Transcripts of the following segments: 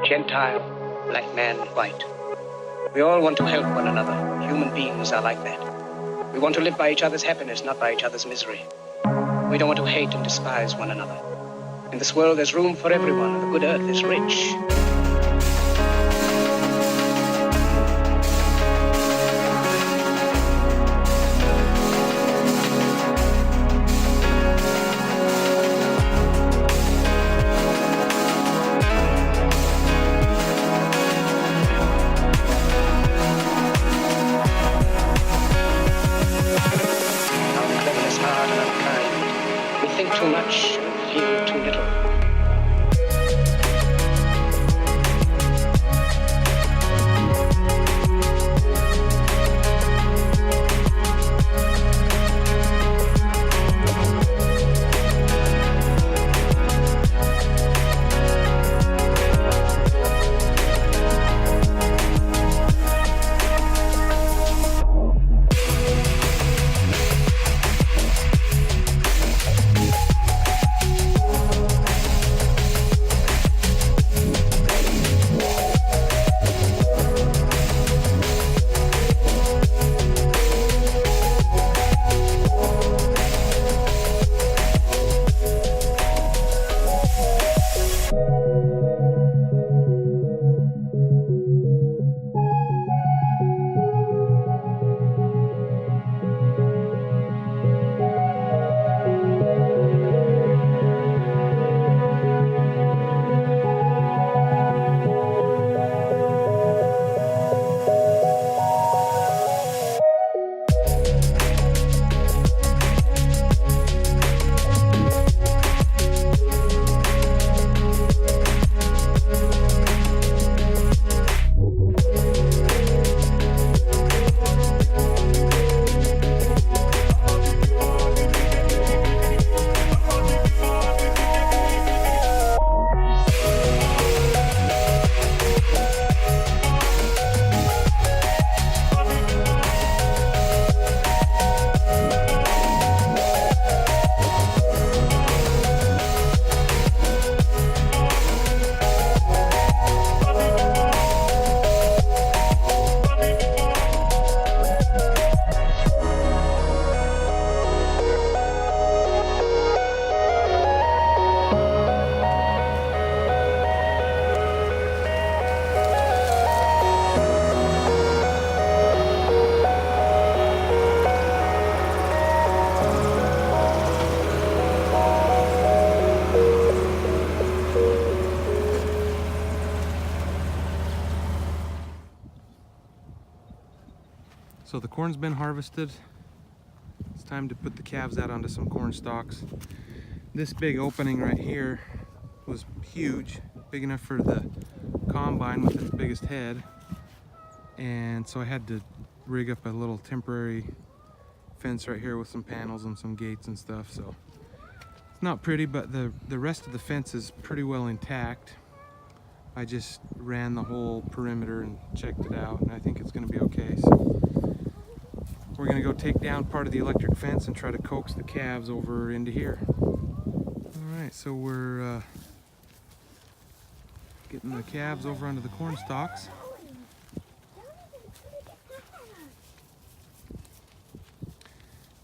Gentile, black man, white. We all want to help one another. Human beings are like that. We want to live by each other's happiness, not by each other's misery. We don't want to hate and despise one another. In this world, there's room for everyone, and the good earth is rich. Too much and feel too little. So the corn's been harvested. It's time to put the calves out onto some corn stalks. This big opening right here was huge, big enough for the combine with its biggest head. And so I had to rig up a little temporary fence right here with some panels and some gates and stuff. So it's not pretty, but the rest of the fence is pretty well intact. I just ran the whole perimeter and checked it out, and I think it's gonna be okay. So we're gonna go take down part of the electric fence and try to coax the calves over into here. All right, so we're getting the calves over onto the corn stalks.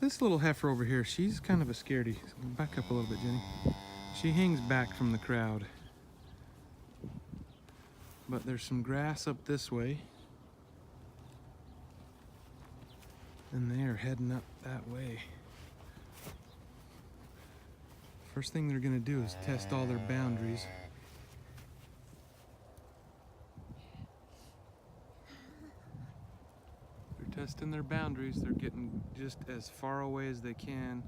This little heifer over here, she's kind of a scaredy. Back up a little bit, Jenny. She hangs back from the crowd. But there's some grass up this way. And they are heading up that way. First thing they're gonna do is test all their boundaries. They're testing their boundaries. They're getting just as far away as they can